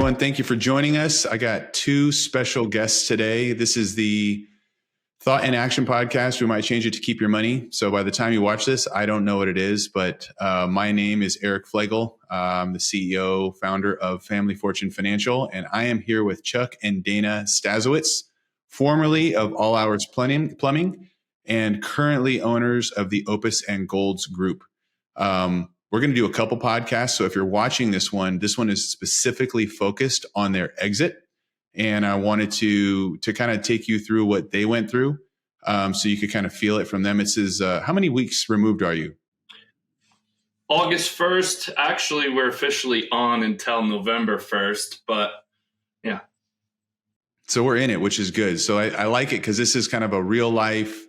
everyone. Thank you for joining us. I got two special guests today. This is the Thought in Action podcast. We might change it to Keep Your Money. So by the time you watch this, I don't know what it is, but my name is Eric Flegel. I'm the CEO, founder of Family Fortune Financial, and I am here with Chuck and Dana Stazowitz, formerly of All Hours Plumbing and currently owners of the Opus and Golds Group. We're going to do a couple podcasts. So if you're watching this one is specifically focused on their exit. And I wanted to kind of take you through what they went through so you could kind of feel it from them. It says, how many weeks removed are you? August 1st. Actually, we're officially on until November 1st, but yeah. So we're in it, which is good. So I like it because this is kind of a real life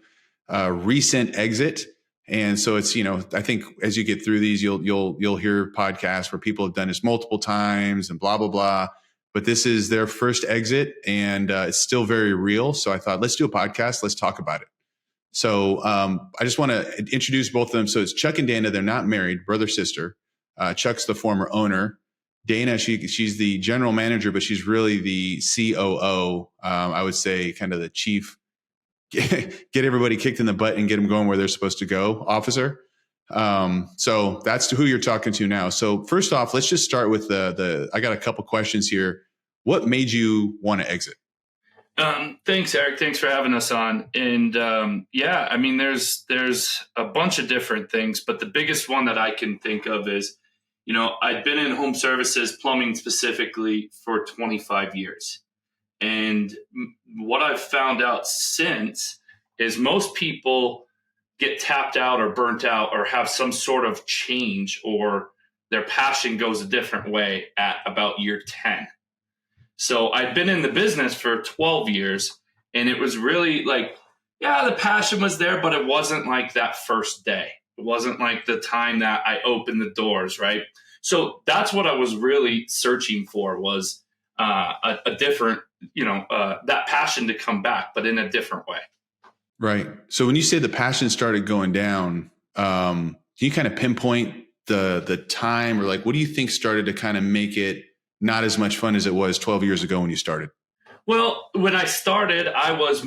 recent exit. And so it's, I think as you get through these, you'll hear podcasts where people have done this multiple times and blah, blah, blah. But this is their first exit and it's still very real. So I thought, let's do a podcast. Let's talk about it. So I just want to introduce both of them. So it's Chuck and Dana. They're not married, brother, sister. Chuck's the former owner. Dana, she's the general manager, but she's really the COO. I would say kind of the chief, get everybody kicked in the butt and get them going where they're supposed to go officer. So that's who you're talking to now. So first off, let's just start with I got a couple questions here. What made you want to exit? Thanks, Eric. Thanks for having us on. And I mean, there's a bunch of different things, but the biggest one that I can think of is, I'd been in home services, plumbing specifically, for 25 years. And what I've found out since is most people get tapped out or burnt out or have some sort of change or their passion goes a different way at about year 10. So I've been in the business for 12 years and it was really like, the passion was there, but it wasn't like that first day. It wasn't like the time that I opened the doors, right? So that's what I was really searching for was a different, that passion to come back, but in a different way. Right. So when you say the passion started going down, can you kind of pinpoint the time or like, what do you think started to kind of make it not as much fun as it was 12 years ago when you started? Well, when I started, I was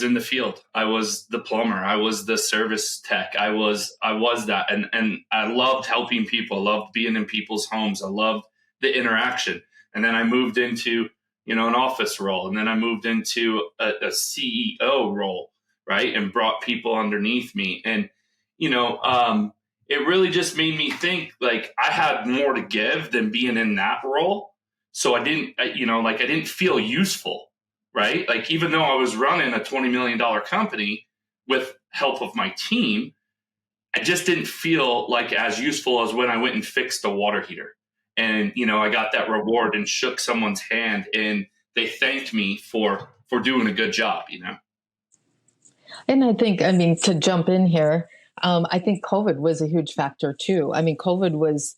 in the field. I was the plumber. I was the service tech. I was that. And I loved helping people. I loved being in people's homes. I loved the interaction. And then I moved into, an office role. And then I moved into a CEO role, right? And brought people underneath me. And, it really just made me think like I had more to give than being in that role. So I didn't feel useful, right? Like even though I was running a $20 million company with help of my team, I just didn't feel like as useful as when I went and fixed a water heater. And, I got that reward and shook someone's hand and they thanked me for doing a good job, And I think, to jump in here, I think COVID was a huge factor too. I mean, COVID was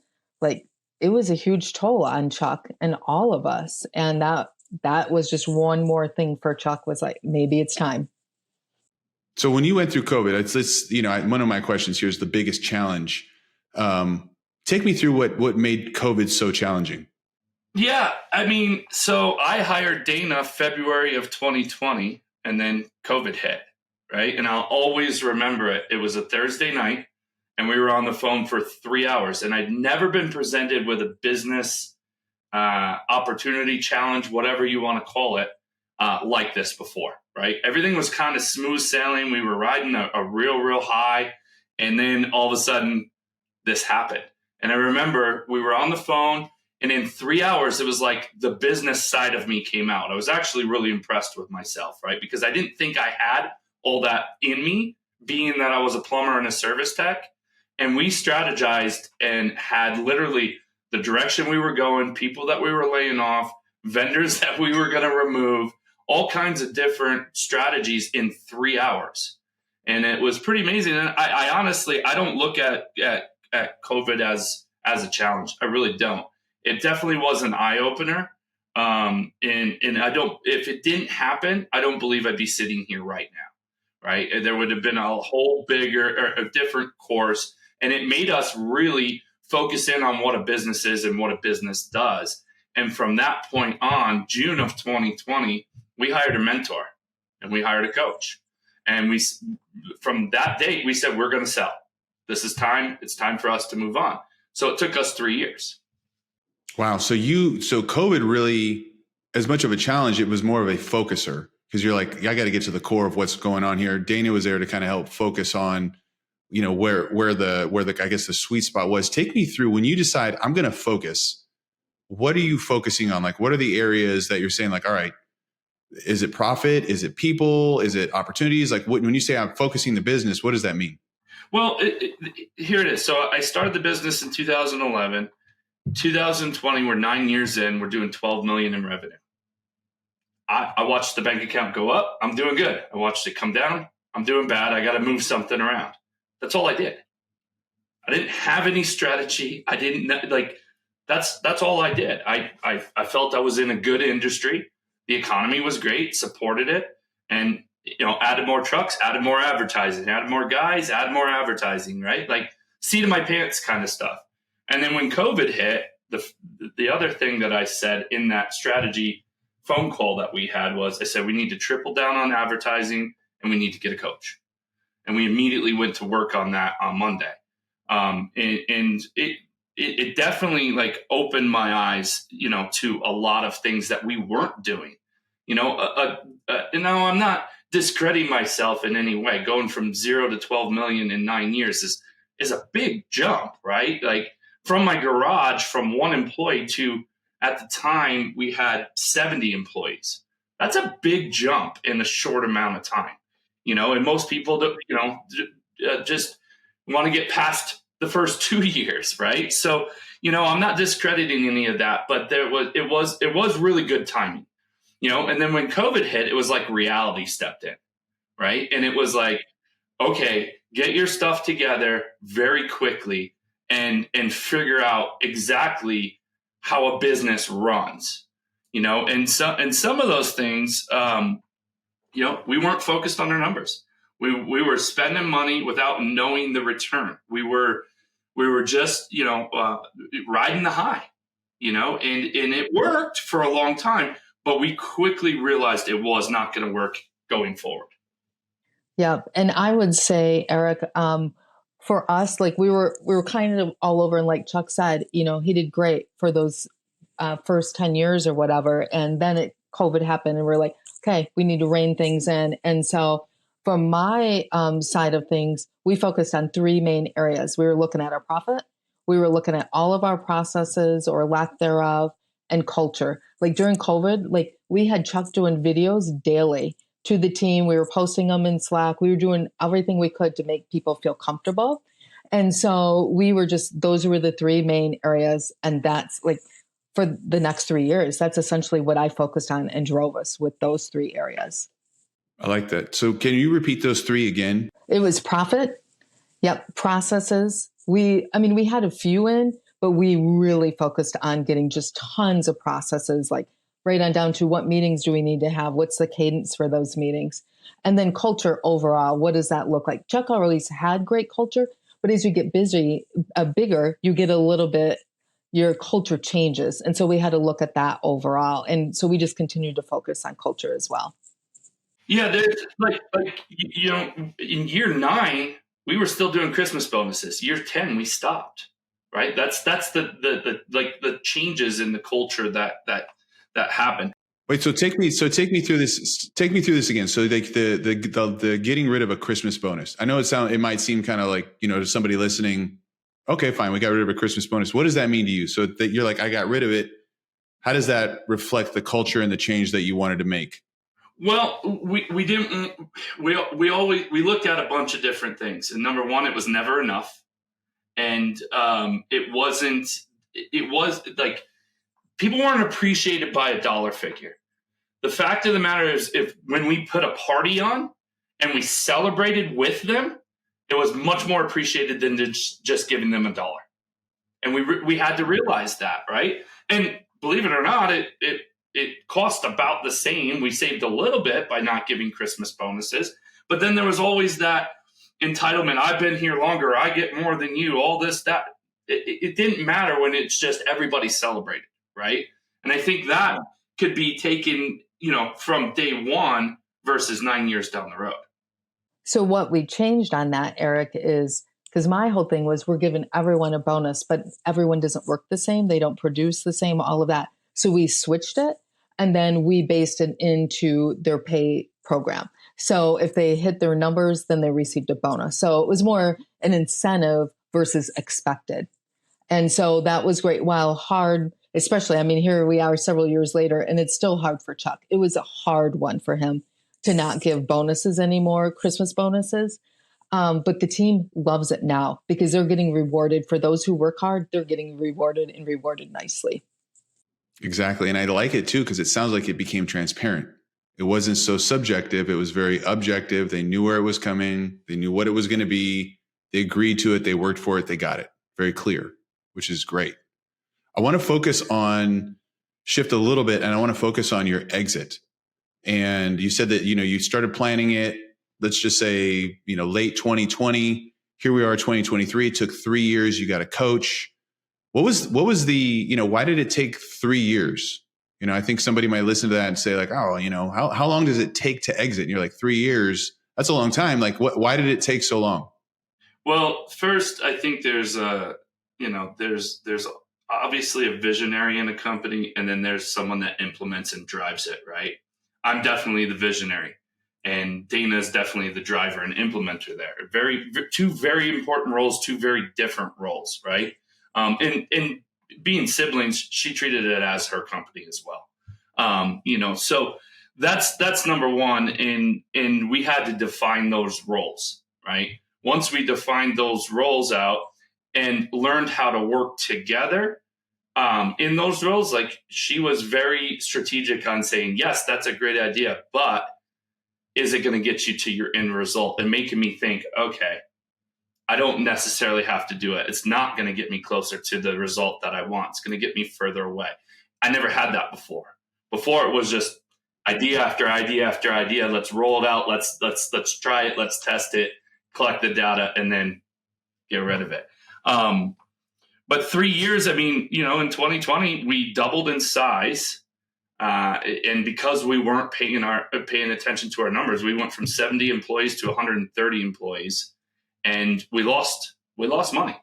it was a huge toll on Chuck and all of us. And that was just one more thing for Chuck was like, maybe it's time. So when you went through COVID, one of my questions here is the biggest challenge. Take me through what made COVID so challenging. Yeah. So I hired Dana February of 2020 and then COVID hit, right? And I'll always remember it. It was a Thursday night and we were on the phone for 3 hours and I'd never been presented with a business opportunity, challenge, whatever you want to call it, like this before, right? Everything was kind of smooth sailing. We were riding a real high. And then all of a sudden this happened. And I remember we were on the phone and in 3 hours, it was like the business side of me came out. I was actually really impressed with myself, right? Because I didn't think I had all that in me, being that I was a plumber and a service tech. And we strategized and had literally the direction we were going, people that we were laying off, vendors that we were going to remove, all kinds of different strategies in 3 hours. And it was pretty amazing. And I honestly, I don't look at COVID as a challenge. I really don't. It definitely was an eye opener. And I don't, if it didn't happen, I don't believe I'd be sitting here right now. Right. And there would have been a whole bigger or a different course. And it made us really focus in on what a business is and what a business does. And from that point on, June of 2020, we hired a mentor and we hired a coach. And from that date, we said, we're going to sell. This is time. It's time for us to move on. So it took us 3 years. Wow. So COVID really, as much of a challenge, it was more of a focuser, because you're like, I got to get to the core of what's going on here. Dana was there to kind of help focus on, where the I guess the sweet spot was. Take me through when you decide I'm going to focus. What are you focusing on? Like, what are the areas that you're saying, like, all right, is it profit? Is it people? Is it opportunities? Like, when you say I'm focusing the business, what does that mean? Well, here it is. So I started the business in 2011. 2020, we're 9 years in. We're doing 12 million in revenue. I watched the bank account go up. I'm doing good. I watched it come down. I'm doing bad. I got to move something around. That's all I did. I didn't have any strategy. I didn't like. That's all I did. I felt I was in a good industry. The economy was great. Supported it, and added more trucks, added more advertising, added more guys, added more advertising. Right, like seat of my pants kind of stuff. And then when COVID hit, the other thing that I said in that strategy phone call that we had was, I said, we need to triple down on advertising and we need to get a coach. And we immediately went to work on that on Monday. And it definitely like opened my eyes, to a lot of things that we weren't doing. I'm not discrediting myself in any way. Going from 0 to 12 million in 9 years is a big jump, right? Like from my garage, from one employee to, at the time, we had 70 employees. That's a big jump in a short amount of time. And most people, just want to get past the first 2 years, right? So, I'm not discrediting any of that, but it was really good timing, And then when COVID hit, it was like reality stepped in, right? And it was like, okay, get your stuff together very quickly and figure out exactly how a business runs, And some of those things, we weren't focused on our numbers. We were spending money without knowing the return. We were just, riding the high, and it worked for a long time, but we quickly realized it was not going to work going forward. Yeah. And I would say, Eric, for us, like we were kind of all over, and like Chuck said, he did great for those first 10 years or whatever. And then COVID happened and we're like, okay, we need to rein things in. And so from my side of things, we focused on 3 main areas. We were looking at our profit. We were looking at all of our processes or lack thereof, and culture. Like during COVID, like we had Chuck doing videos daily to the team. We were posting them in Slack. We were doing everything we could to make people feel comfortable. And so those were the 3 main areas. And that's like for the next 3 years, that's essentially what I focused on and drove us with those 3 areas. I like that. So can you repeat those 3 again? It was profit. Yep. Processes. We had a few in, but we really focused on getting just tons of processes, like right on down to what meetings do we need to have? What's the cadence for those meetings? And then culture overall, what does that look like? Chuck always had great culture, but as you get bigger, you get a little bit, your culture changes. And so we had to look at that overall. And so we just continued to focus on culture as well. Yeah, there's in year 9, we were still doing Christmas bonuses. Year 10, we stopped. Right. That's the changes in the culture that happened. Wait, so take me through this. Take me through this again. So like the getting rid of a Christmas bonus. I know it might seem kind of like, to somebody listening, okay, fine, we got rid of a Christmas bonus. What does that mean to you? So that you're like, I got rid of it. How does that reflect the culture and the change that you wanted to make? Well, we didn't. We looked at a bunch of different things, and number one, it was never enough. And it was like people weren't appreciated by a dollar figure. The fact of the matter is, when we put a party on and we celebrated with them, it was much more appreciated than just giving them $1. And we had to realize that, right? And believe it or not, it cost about the same. We saved a little bit by not giving Christmas bonuses, but then there was always that entitlement. I've been here longer. I get more than you. All this, that. It didn't matter when it's just everybody celebrated, right? And I think that could be taken, from day one versus 9 years down the road. So what we changed on that, Eric, is because my whole thing was we're giving everyone a bonus, but everyone doesn't work the same. They don't produce the same, all of that. So we switched it and then we based it into their pay program. So if they hit their numbers, then they received a bonus. So it was more an incentive versus expected. And so that was great. While hard, especially, here we are several years later, and it's still hard for Chuck. It was a hard one for him to not give bonuses anymore, Christmas bonuses. But the team loves it now because they're getting rewarded. For those who work hard, they're getting rewarded and rewarded nicely. Exactly. And I like it too, because it sounds like it became transparent. It wasn't so subjective. It was very objective. They knew where it was coming. They knew what it was going to be. They agreed to it. They worked for it. They got it. Very clear, which is great. I want to shift a little bit, and I want to focus on your exit. And you said that, you started planning it, let's just say, late 2020. Here we are, 2023. It took 3 years. You got a coach. What was the, why did it take 3 years? I think somebody might listen to that and say like, oh, how long does it take to exit? And you're like, 3 years. That's a long time. Like, why did it take so long? Well, first, I think there's there's obviously a visionary in a company, and then there's someone that implements and drives it, right? I'm definitely the visionary, and Dana is definitely the driver and implementer there. Two very important roles, two very different roles, right? And being siblings, she treated it as her company as well. So that's number one. And we had to define those roles, right? Once we defined those roles out and learned how to work together in those roles, like she was very strategic on saying, yes, that's a great idea, but is it going to get you to your end result? And making me think, okay, I don't necessarily have to do it. It's not going to get me closer to the result that I want. It's going to get me further away. I never had that before. Before it was just idea after idea after idea. Let's roll it out. Let's try it. Let's test it, collect the data, and then get rid of it. But 3 years, in 2020, we doubled in size. And because we weren't paying attention to our numbers, we went from 70 employees to 130 employees. And we lost money.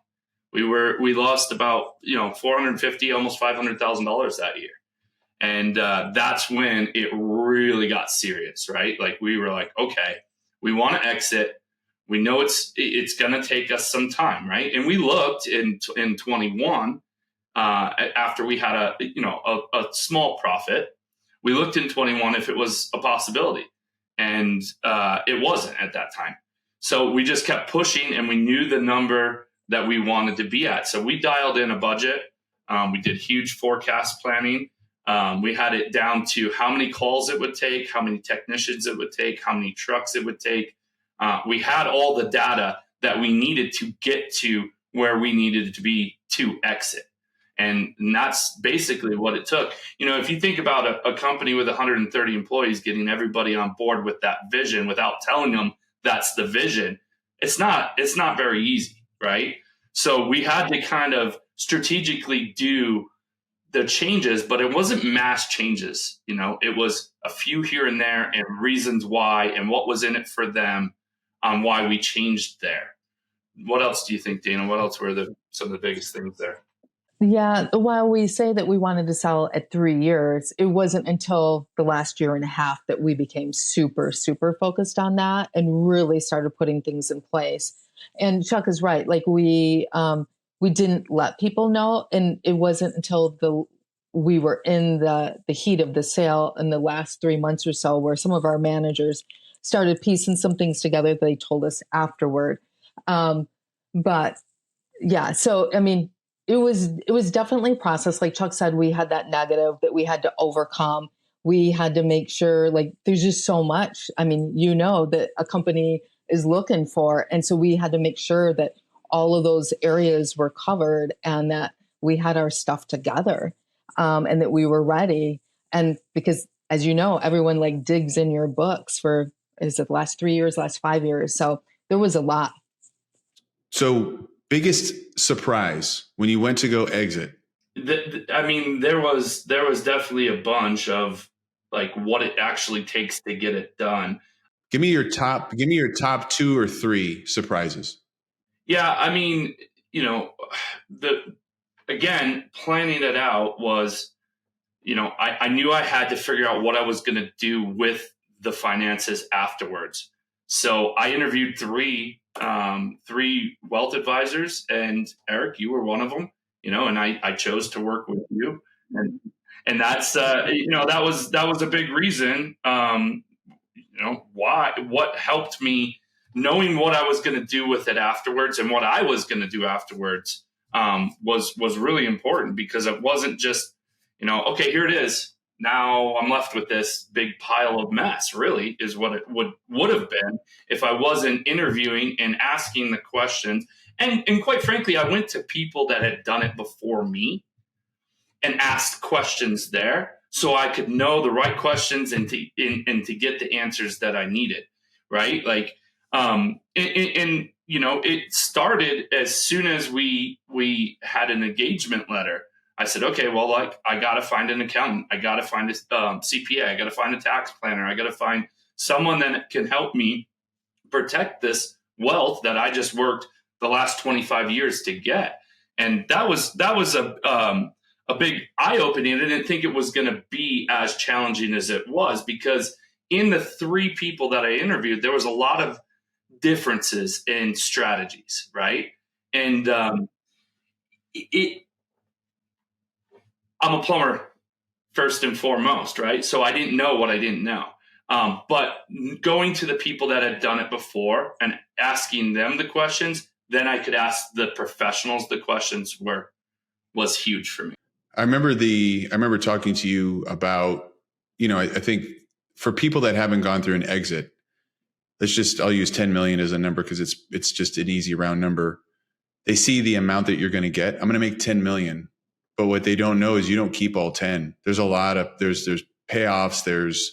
We lost about, $450,000, almost $500,000 that year. And that's when it really got serious, right? Like we were like, okay, we want to exit. We know it's going to take us some time, right? And we looked in 21 after we had a small profit. We looked in 21 if it was a possibility, and it wasn't at that time. So we just kept pushing, and we knew the number that we wanted to be at. So we dialed in a budget. We did huge forecast planning. We had it down to how many calls it would take, how many technicians it would take, how many trucks it would take. We had all the data that we needed to get to where we needed to be to exit. And that's basically what it took. If you think about a company with 130 employees, getting everybody on board with that vision without telling them that's the vision, it's not very easy, right? So we had to kind of strategically do the changes, but it wasn't mass changes. It was a few here and there and reasons why and what was in it for them on why we changed there. What else do you think, Dana? What else were some of the biggest things there? Yeah, while we say that we wanted to sell at 3 years, it wasn't until the last year and a half that we became super, super focused on that and really started putting things in place. And Chuck is right. Like we didn't let people know, and it wasn't until we were in the heat of the sale in the last 3 months or so where some of our managers started piecing some things together that they told us afterward. But yeah, so it was definitely a process. Like Chuck said, we had that negative that we had to overcome. We had to make sure, like, there's just so much. That a company is looking for. And so we had to make sure that all of those areas were covered and that we had our stuff together, and that we were ready. And because, as you know, everyone like digs in your books for, is it the last 3 years, last 5 years? So there was a lot. So biggest surprise when you went to go exit, I mean, there was definitely a bunch of like what it actually takes to get it done. Give me your top 2 or 3 surprises. Yeah, I mean, the again, planning it out was, I knew I had to figure out what I was going to do with the finances afterwards. So I interviewed three wealth advisors, and Eric, you were one of them. And I chose to work with you, and that's that was a big reason. Why? What helped me knowing what I was going to do with it afterwards, and what I was going to do afterwards was really important, because it wasn't just, okay, here it is. Now I'm left with this big pile of mess, really, is what it would have been if I wasn't interviewing and asking the questions. And quite frankly, I went to people that had done it before me and asked questions there, so I could know the right questions and to get the answers that I needed. Right. Like, it started as soon as we had an engagement letter. I said, okay, well, like, I got to find an accountant. I got to find a CPA. I got to find a tax planner. I got to find someone that can help me protect this wealth that I just worked the last 25 years to get. And that was a big eye opening. I didn't think it was going to be as challenging as it was, because in the 3 people that I interviewed, there was a lot of differences in strategies, right? And I'm a plumber first and foremost, right? So I didn't know what I didn't know. But going to the people that had done it before and asking them the questions, then I could ask the professionals the questions was huge for me. I remember talking to you about, I think for people that haven't gone through an exit, I'll use 10 million as a number because it's just an easy round number. They see the amount that you're going to get. I'm going to make 10 million. But what they don't know is you don't keep all 10. There's a lot of, there's payoffs, there's,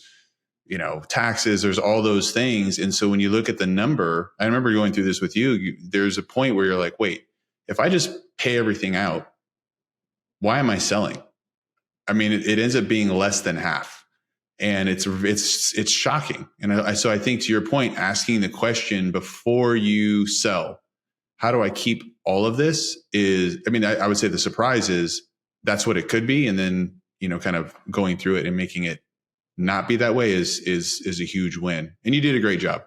taxes, there's all those things. And so when you look at the number, I remember going through this with you, there's a point where you're like, wait, if I just pay everything out, why am I selling? I mean, it ends up being less than half, and it's shocking. And so I think, to your point, asking the question before you sell, how do I keep all of this, I would say the surprise is that's what it could be. And then, kind of going through it and making it not be that way is a huge win. And you did a great job,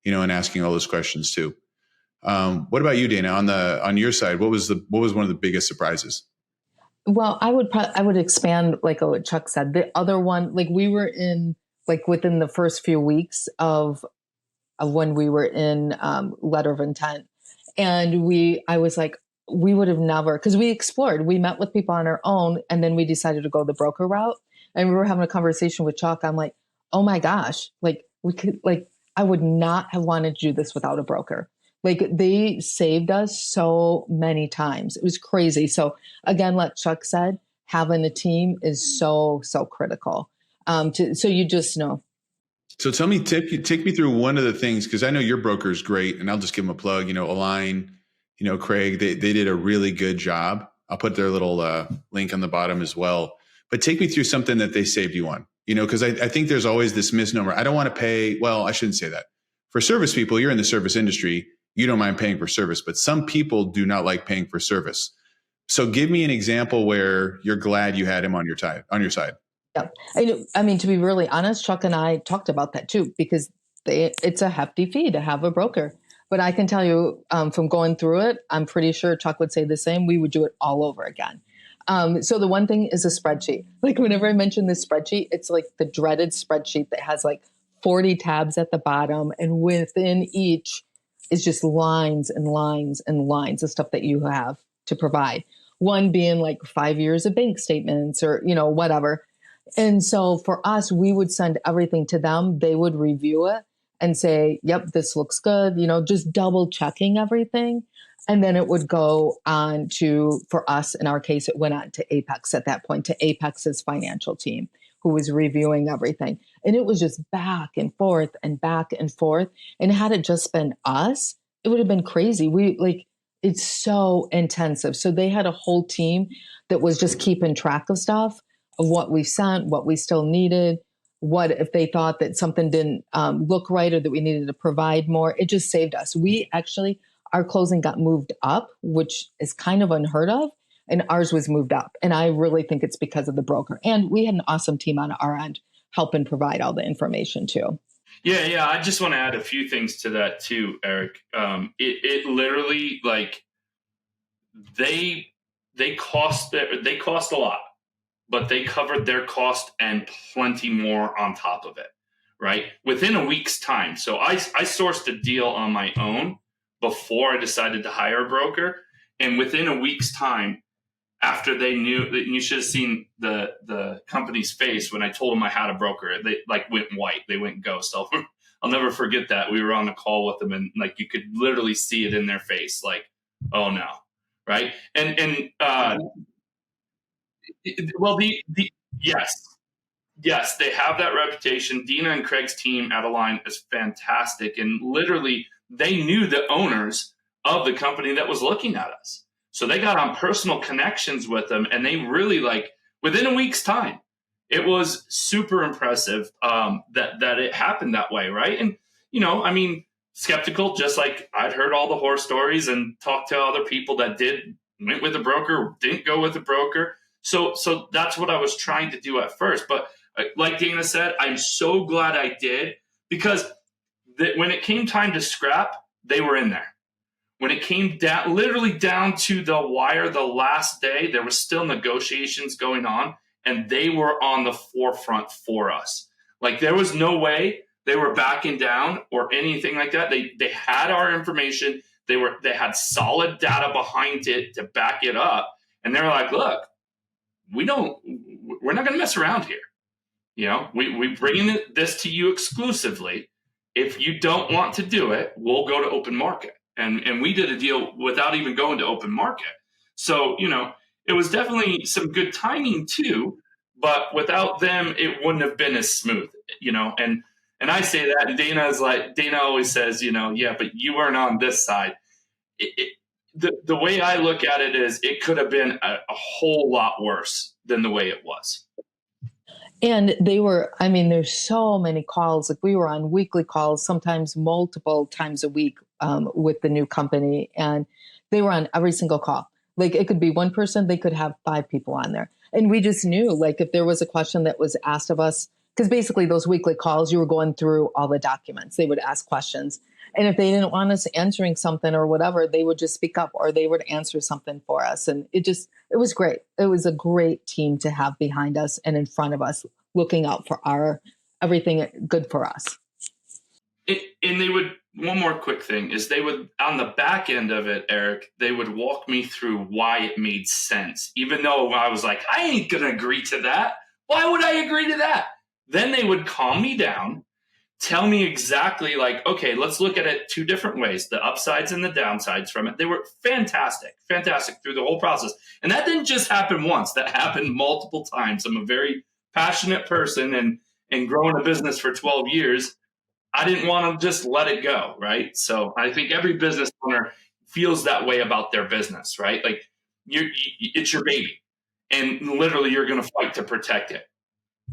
in asking all those questions too. What about you, Dana? On your side, what was one of the biggest surprises? Well, I would expand like what Chuck said. The other one, like we were in, like within the first few weeks of when we were in letter of intent, and I was like, we would have never, because we explored, we met with people on our own, and then we decided to go the broker route. And we were having a conversation with Chuck. I'm like, oh my gosh, like we could, like, I would not have wanted to do this without a broker. Like they saved us so many times. It was crazy. So again, like Chuck said, having a team is so critical. So you just know. So tell me, take me through one of the things, because I know your broker is great, and I'll just give them a plug. Align, Craig, they did a really good job. I'll put their little link on the bottom as well. But take me through something that they saved you on. Because I think there's always this misnomer. I don't want to pay. Well, I shouldn't say that. For service people, you're in the service industry. You don't mind paying for service, but some people do not like paying for service. So give me an example where you're glad you had him on your side. Yeah. I mean, to be really honest, Chuck and I talked about that too, because it's a hefty fee to have a broker. But I can tell you from going through it, I'm pretty sure Chuck would say the same. We would do it all over again. So the one thing is a spreadsheet. Like whenever I mention this spreadsheet, it's like the dreaded spreadsheet that has like 40 tabs at the bottom, and within each is just lines and lines and lines of stuff that you have to provide. One being like 5 years of bank statements or, whatever. And so for us, we would send everything to them. They would review it and say, yep, this looks good, just double checking everything. And then it would go on to, for us, in our case, it went on to Apex at that point, to Apex's financial team, who was reviewing everything. And it was just back and forth and back and forth. And had it just been us, it would have been crazy. it's so intensive. So they had a whole team that was just keeping track of stuff, of what we sent, what we still needed, what if they thought that something didn't look right or that we needed to provide more. It just saved us. We actually, our closing got moved up, which is kind of unheard of. And ours was moved up. And I really think it's because of the broker. And we had an awesome team on our end helping provide all the information too. Yeah. I just want to add a few things to that too, Eric. It literally, like, they cost a lot, but they covered their cost and plenty more on top of it, right? Within a week's time. So I sourced a deal on my own before I decided to hire a broker. And within a week's time, after they knew, that you should have seen the company's face when I told them I had a broker. They like went white. They went ghost. I'll never forget that. We were on a call with them, and like you could literally see it in their face, like, oh no, right? Well, yes, they have that reputation. Dina and Craig's team at Align is fantastic, and literally they knew the owners of the company that was looking at us. So they got on personal connections with them, and they really, like, within a week's time, it was super impressive that it happened that way, right? And, I mean, skeptical, just like I'd heard all the horror stories and talked to other people that went with a broker, didn't go with a broker. So that's what I was trying to do at first. But like Dana said, I'm so glad I did, because when it came time to scrap, they were in there. When it came down, literally down to the wire, the last day, there was still negotiations going on, and they were on the forefront for us. Like, there was no way they were backing down or anything like that. They had our information. They had solid data behind it to back it up, and they're like, "Look, we're not going to mess around here. We bring this to you exclusively. If you don't want to do it, we'll go to open market." And we did a deal without even going to open market. So, it was definitely some good timing too, but without them, it wouldn't have been as smooth, and I say that, and Dana always says, yeah, but you weren't on this side. The way I look at it is it could have been a whole lot worse than the way it was. And there's so many calls. Like, we were on weekly calls, sometimes multiple times a week with the new company. And they were on every single call. Like, it could be one person, they could have 5 people on there. And we just knew, like, if there was a question that was asked of us, because basically those weekly calls, you were going through all the documents. They would ask questions. And if they didn't want us answering something or whatever, they would just speak up, or they would answer something for us. And it was great. It was a great team to have behind us and in front of us, looking out for everything good for us. One more quick thing is, they would, on the back end of it, Eric, they would walk me through why it made sense. Even though I was like, I ain't going to agree to that. Why would I agree to that? Then they would calm me down, tell me exactly, like, okay, let's look at it 2 different ways, the upsides and the downsides from it. They were fantastic through the whole process. And that didn't just happen once. That happened multiple times. I'm a very passionate person, and growing a business for 12 years, I didn't want to just let it go, right? So I think every business owner feels that way about their business, right? Like, it's your baby, and literally you're going to fight to protect it.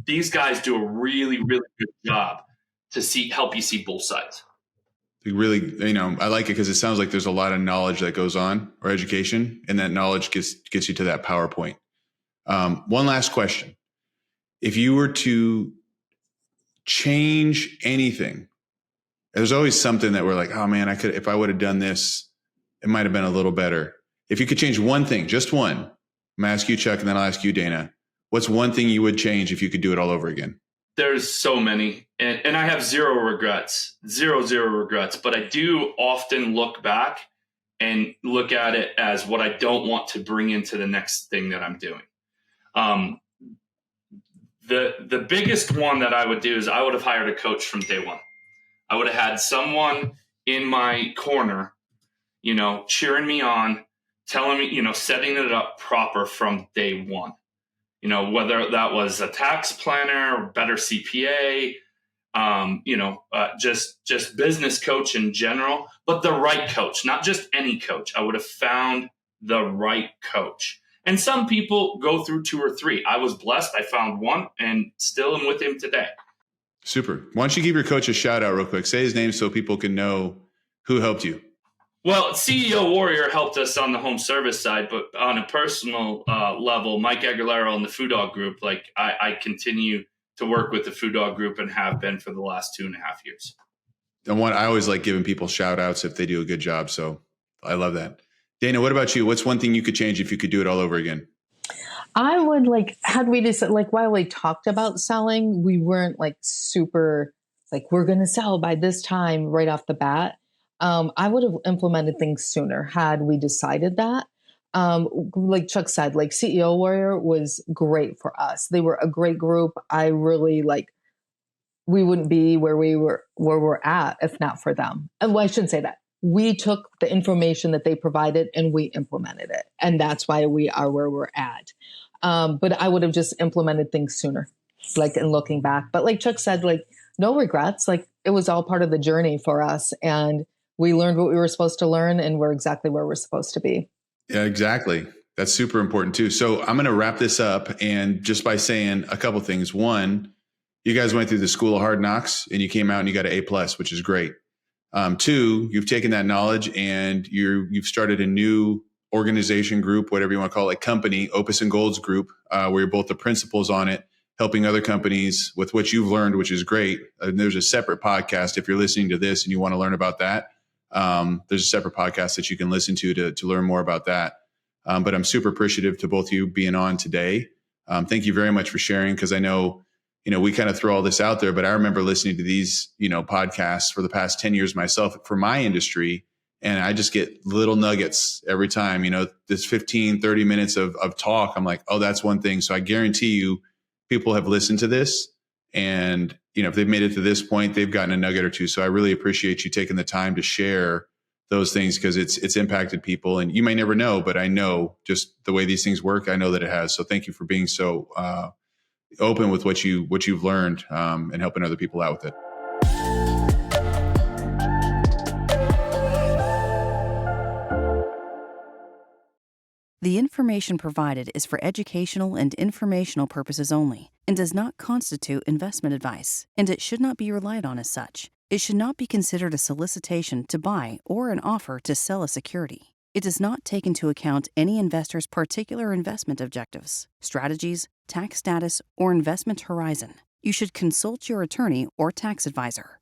These guys do a really, really good job to help you see both sides. Really, I like it because it sounds like there's a lot of knowledge that goes on, or education, and that knowledge gets you to that PowerPoint. One last question. If you were to change anything, there's always something that we're like, oh man, if I would have done this, it might have been a little better. If you could change one thing, just one, I'm gonna ask you, Chuck, and then I'll ask you, Dana. What's one thing you would change if you could do it all over again? There's so many, and I have zero regrets, zero regrets, but I do often look back and look at it as what I don't want to bring into the next thing that I'm doing. The biggest one that I would do is I would have hired a coach from day one. I would have had someone in my corner, cheering me on, telling me, setting it up proper from day one. Whether that was a tax planner, better CPA, just business coach in general, but the right coach, not just any coach. I would have found the right coach. And some people go through 2 or 3. I was blessed. I found one and still am with him today. Super. Why don't you give your coach a shout out real quick? Say his name so people can know who helped you. Well, CEO Warrior helped us on the home service side, but on a personal level, Mike Aguilera and the Food Dog Group, like I continue to work with the Food Dog Group and have been for the last 2.5 years. And I always like giving people shout outs if they do a good job. So I love that. Dana, what about you? What's one thing you could change if you could do it all over again? I would had we decided, while we talked about selling, we weren't super, we're going to sell by this time right off the bat. I would have implemented things sooner had we decided that. Like Chuck said, CEO Warrior was great for us. They were a great group. I really we wouldn't be where we're at if not for them. And I shouldn't say that. We took the information that they provided and we implemented it. And that's why we are where we're at. But I would have just implemented things sooner, in looking back. But like Chuck said, no regrets. It was all part of the journey for us. And we learned what we were supposed to learn and we're exactly where we're supposed to be. Yeah, exactly. That's super important too. So I'm going to wrap this up and just by saying a couple things. One, you guys went through the School of Hard Knocks and you came out and you got an A+, which is great. 2, you've taken that knowledge and you've started a new organization group, whatever you want to call it, company, Opus and Gold's group, where you're both the principals on it, helping other companies with what you've learned, which is great. There's a separate podcast. If you're listening to this and you want to learn about that, there's a separate podcast that you can listen to learn more about that. But I'm super appreciative to both of you being on today. Thank you very much for sharing, because I know, we kind of throw all this out there, but I remember listening to these, podcasts for the past 10 years myself for my industry. And I just get little nuggets every time, this 15, 30 minutes of talk. I'm like, oh, that's one thing. So I guarantee you people have listened to this and, if they've made it to this point, they've gotten a nugget or two. So I really appreciate you taking the time to share those things, because it's impacted people, and you may never know, but I know just the way these things work, I know that it has. So thank you for being so, open with what you've learned, and helping other people out with it. The information provided is for educational and informational purposes only and does not constitute investment advice, and it should not be relied on as such. It should not be considered a solicitation to buy or an offer to sell a security. It does not take into account any investor's particular investment objectives, strategies, tax status, or investment horizon. You should consult your attorney or tax advisor.